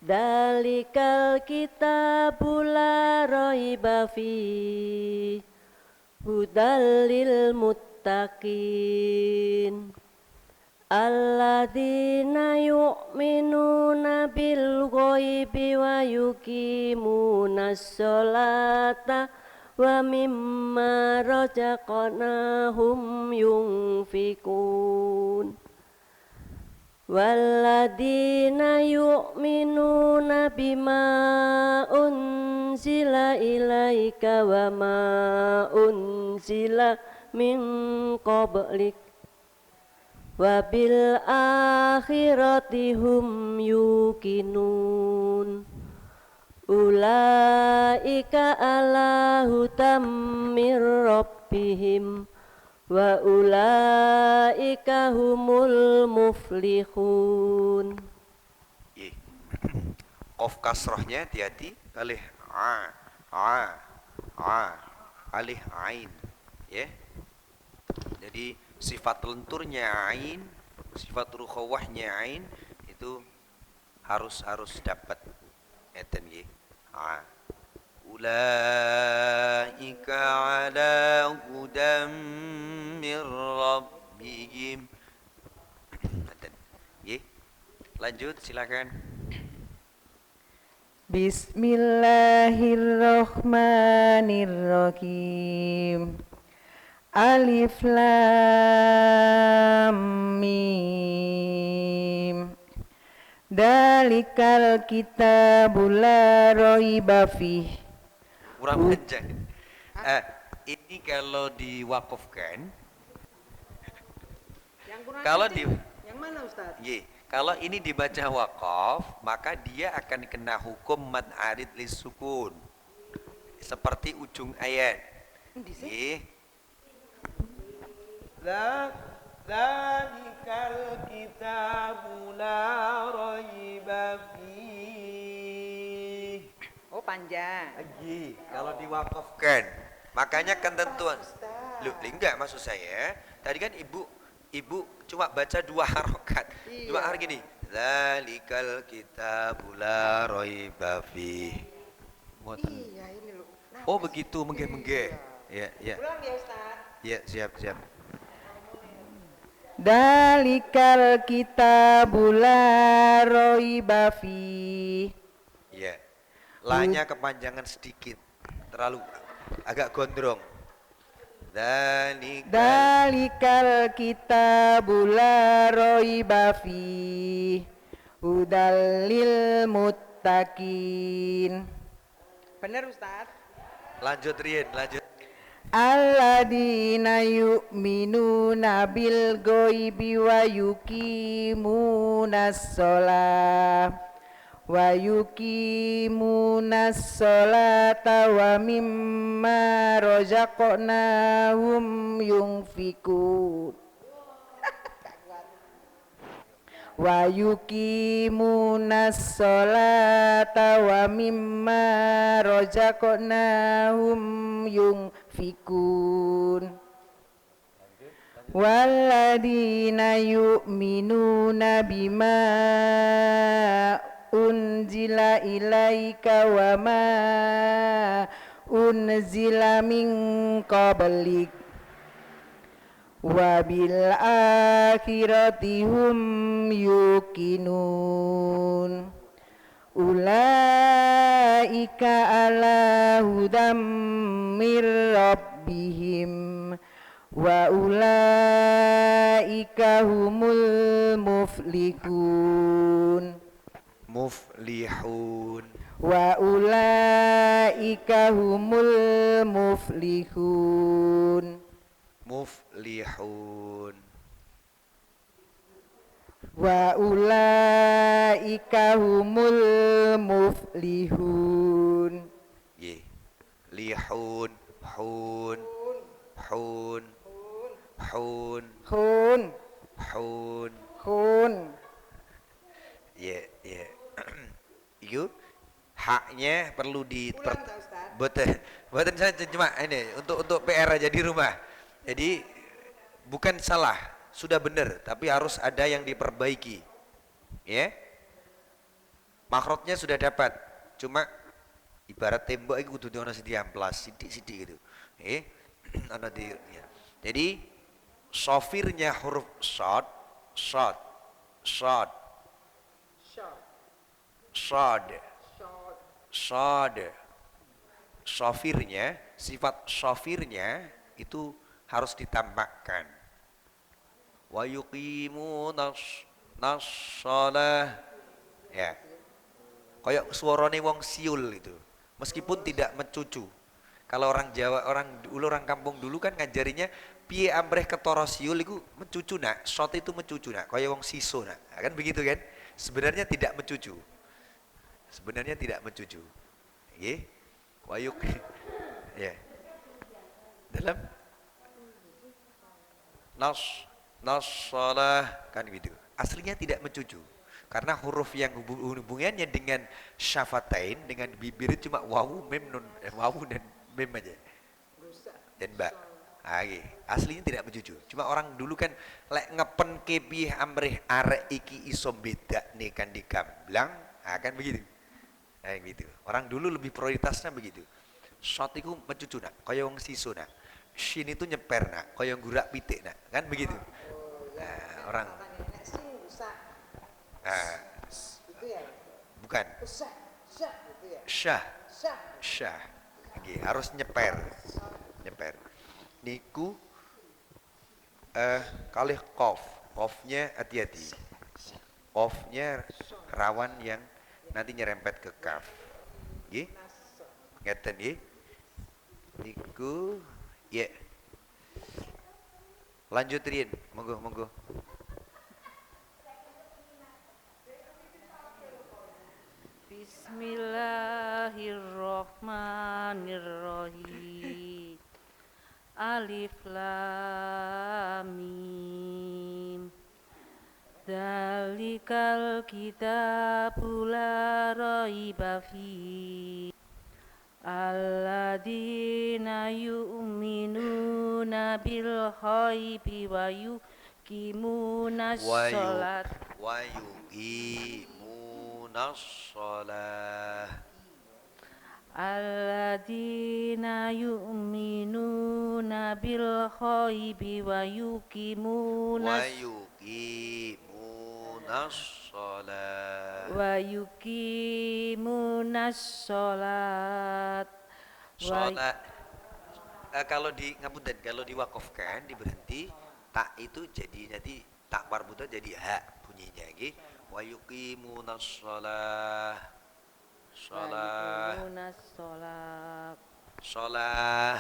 Dzalikal kitabu la raiba fihi hudal lil muttaqin alladzina yu'minuna bil ghaibi wa yuqimunas sholata wa mimma razaqnahum yunfikun walladzina yu'minuna bima unzila ilaika wa ma unzila min qablik wa bil akhirati hum yuqinun ulaika ala hudam mir rabbihim wa ulaika humul muflihun. Ye. Qaf kasrohnya hati-hati, alif alif ain, ya. Jadi sifat lenturnya ain, sifat rukhawahnya ain itu harus dapat. Eten nggih. Ulaika ala hudam mir rabbihim. Eten. Nggih. Lanjut silakan. Bismillahirrahmanirrahim. Alif lam mim. Dalikal kitabul la raiba fih. Kurang panjang. Ini kalau diwakafkan, kalau di Yang mana Ustaz? kalau ini dibaca wakaf, maka dia akan kena hukum mad arid lis sukun. Seperti ujung ayat. Nggih. Dzalikal kitabu la raiba fiih. Oh, panjang. Lagi kalau diwakafkan, makanya ketentuan. Loh, enggak maksud saya. Tadi kan ibu cuma baca 2 harokat. Cuma hari gini. Dzalikal kitabu la raiba fiih. Iya, ini loh. Nah, Oh, begitu, mengge-mengge. Ya. ulang ya Ustaz. Ya, siap. Dalikal kitabul la raiba fih. Ya. La-nya kepanjangan sedikit. Terlalu agak gondrong. Dalikal kitabul la raiba fih. Hudal lil muttaqin. Benar Ustaz? Lanjut Rien, lanjut. Alladzina yu'minuna bil ghaibi wa yuqimunas shalah wa yuqimunas sholata wa mimma razaqnahum yunfikun wa yuqimunas sholata wa mimma razaqnahum yunfikun walladzina yu'minuna bima unzila ilaika wa ma unzila min qablik wa bil akhirati hum yuqinun ulaika ala hudam mir rabbihim wa ulaika humul muflihun wa ulaika humul muflihun wa ulaika humul muflihun. Ye. Lihun, hun, hun, hun, Hun, hun. hun. Ya. Itu haknya perlu buatan saya cuma ini untuk PR aja di rumah. Jadi bukan salah, sudah benar, tapi harus ada yang diperbaiki. Ya. Makrotnya sudah dapat, cuma ibarat tembok itu kudu ono sithik amplas, sithik-sithik gitu. Ana di ya. Jadi sofirnya huruf shad, shad, shad, shad, shad. Sofirnya, sifat sofirnya itu harus ditampakkan. Wa yuqimunas shalah. Ya. Kayak suarane wong siul itu. Meskipun tidak mencucu. Kalau orang Jawa, orang kampung dulu kan ngajarinya piye ambreh ketara siul iku mencucu nak. Shot itu mencucu nak, kayak wong siso nak. Kan begitu kan? Sebenarnya tidak mencucu. Sebenarnya tidak mencucu. Nggih. Wayuk. Ya. Dalam shalah kan gitu. Aslinya tidak mencucu. Karena huruf yang hubungannya dengan syafatain, dengan bibir itu cuma wawu, mem, nun, wawu dan mem aja. Dan ba. Aslinya tidak mencucu. Cuma orang dulu kan lek ngepen kebih amrih arek iki iso beda nih kan di gamblang, kan begitu. Gitu. Orang dulu lebih prioritasnya begitu. Shot itu mencucu nak, kaya wong siso nak. Shin itu nyeper nak, kaya gurak pitik nak, kan begitu. Orang bukan syah harus nyeper niku kalih qafnya hati-hati, qafnya rawan yang nanti nyerempet ke kaf nggih ngeten nggih niku ya lanjut Rin monggo Bismillahirrahmanirrahim. Alif lam mim. Dzalikal kitabu la raiba fihi. Alladzina yu'minuna bil ghaibi wa yuqimunas shalat wa yuqimunas shalah. Alladzina yu'minuna bil ghaibi wa yuqimunas shalat. Kalau di ngapunten, kalau diwakafkan diberhenti tak itu jadi nanti tak marbuta jadi hak bunyinya nggih. Wa yuqimunas shalah. Shalah.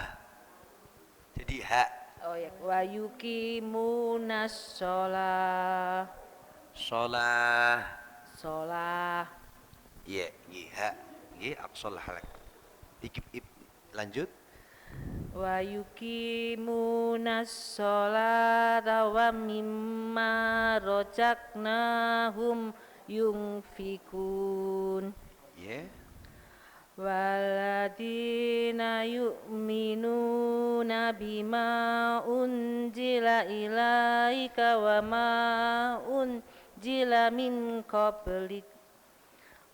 Jadi hak. Oh ya, wa yuqimunas shalah. Shalah. Iya, nggih hak. Nggih aqsal halak. Lanjut. Wa yuqimunas sholata wa mimma razaqnahum yunfikun. Yeah. Waladina yu'minuna bima unjila ilaika wa ma unjila min qablik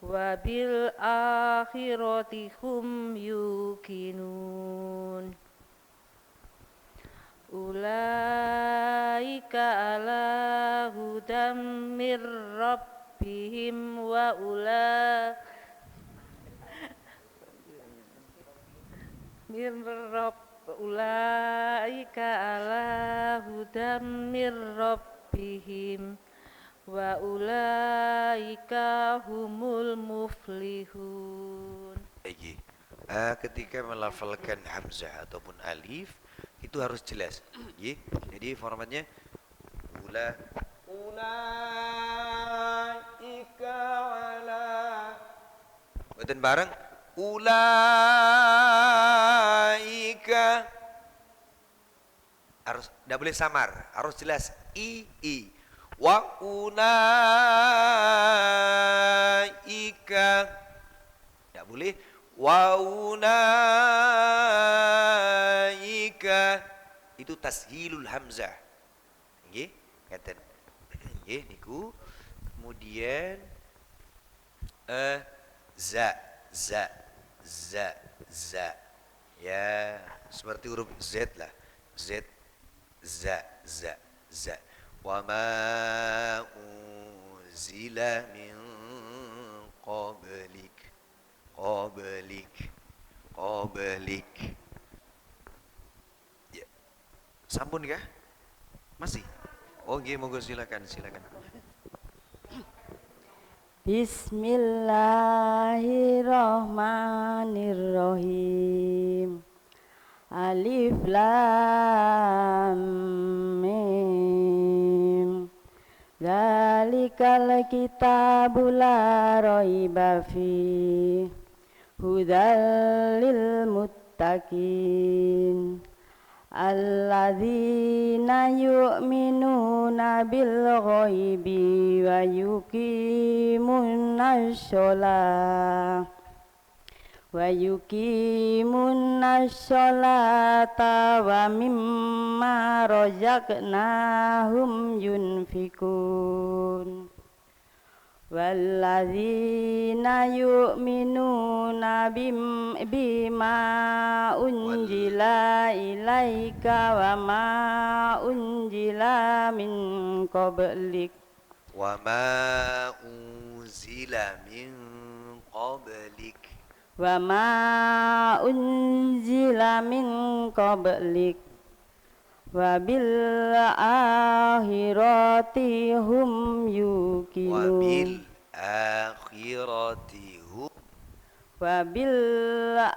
wa bil akhirati hum yuqinun. Ulaika ala hudam mir rabbihim wa ulaika ala hudam mir rabbihim wa ulaika humul muflihun. Ketika melafalkan hamzah ataupun alif itu harus jelas. Jadi formatnya ulaika ala. Mboten bareng ulaika. Harus enggak boleh samar, harus jelas i. Wa ulaika. Enggak boleh wa ulaika. Itu tashilul hamzah. Nggih, ngaten. Nggih niku. Kemudian za. Ya, seperti huruf Z lah. Z, za, za, za. Wa ma unzila min qablik. Qablik. Qablik. Ya. Sampun kah? Masih? Oh, nggih, monggo silakan, silakan. Bismillahirrahmanirrahim. Alif Lam Mim. Dzalikal kitabu la raiba fi. Hudal lil muttaqin. Alladzina yu'minuna bil ghaibi wa yuqimunas sholata wa mimma razaqnahum yunfikun. Walladzina yu'minuna bima unjila ilaika wa ma unjila min qablik Wa ma unzila min qablik. wa ma unzila min qablik wa bil akhirati hum Wa yuqinun. bil akhirati hum. Wabil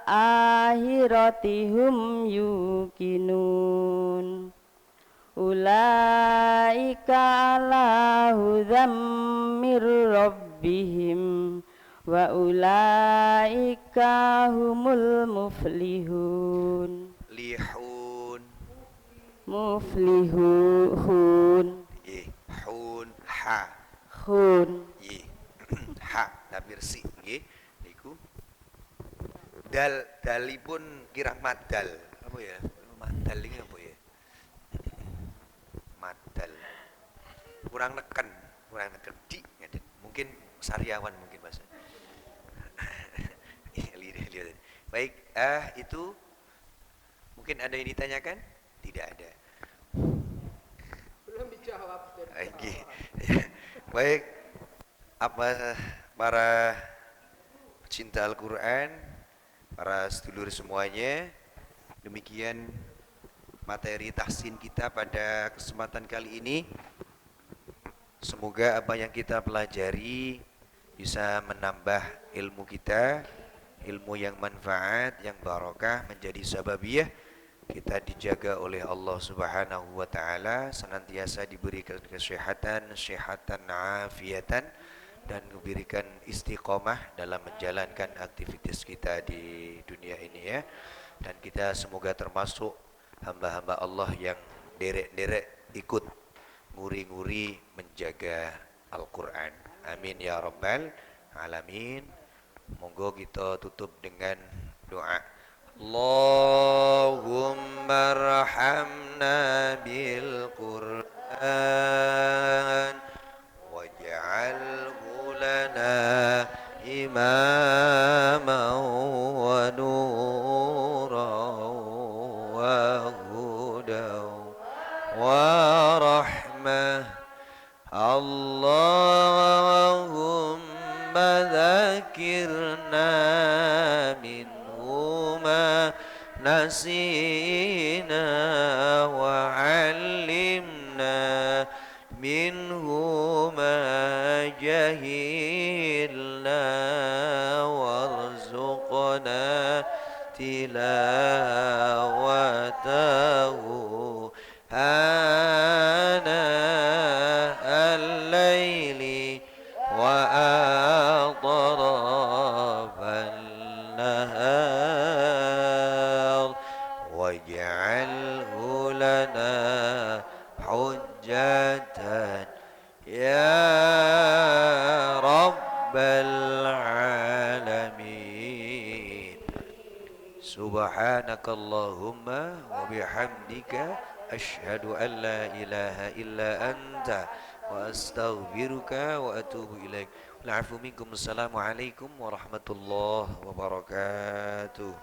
akhirati hum yuqinun. Ulaika ala hudam mir rabbihim wa ulaika humul muflihun. Lihun. Muflihun. Hun ha. Hun. Ha tabir si nggih niku. Dalipun kirang madal. Apa ya? Madal ini apa ya? Madal. Kurang neken di ngeten. Mungkin sariawan mungkin bahasa. Lihat. Baik, itu mungkin ada yang ditanyakan? Tidak ada. Belum dijawab. Nggih. Baik, apa para pecinta Al-Quran, para sedulur semuanya, demikian materi tahsin kita pada kesempatan kali ini. Semoga apa yang kita pelajari bisa menambah ilmu kita, ilmu yang manfaat, yang barokah, menjadi sababiyah kita dijaga oleh Allah Subhanahu wa taala, senantiasa diberikan kesehatan, afiatan, dan diberikan istiqomah dalam menjalankan aktivitas kita di dunia ini ya. Dan kita semoga termasuk hamba-hamba Allah yang derek-derek ikut nguri-nguri menjaga Al-Quran. Amin ya rabbal alamin. Monggo kita tutup dengan doa. Allahumma arhamna bil Qur'an waj'alhu lana imaman wa nuran wa hudan wa rahmah. Allahumma dzakirna minhuma nasina wa 'allimna minhuma jahilna warzuqna tilawatahu ana al-laili wa atrafan nahar waj'alhu lana hujjatan ya rabbal alamin. Subhanakallahumma wa bihamdika asyhadu an la ilaha illa anta wa astaghfiruka wa atubu ilaik. Wal afu minkum. Assalamualaikum warahmatullahi wabarakatuh.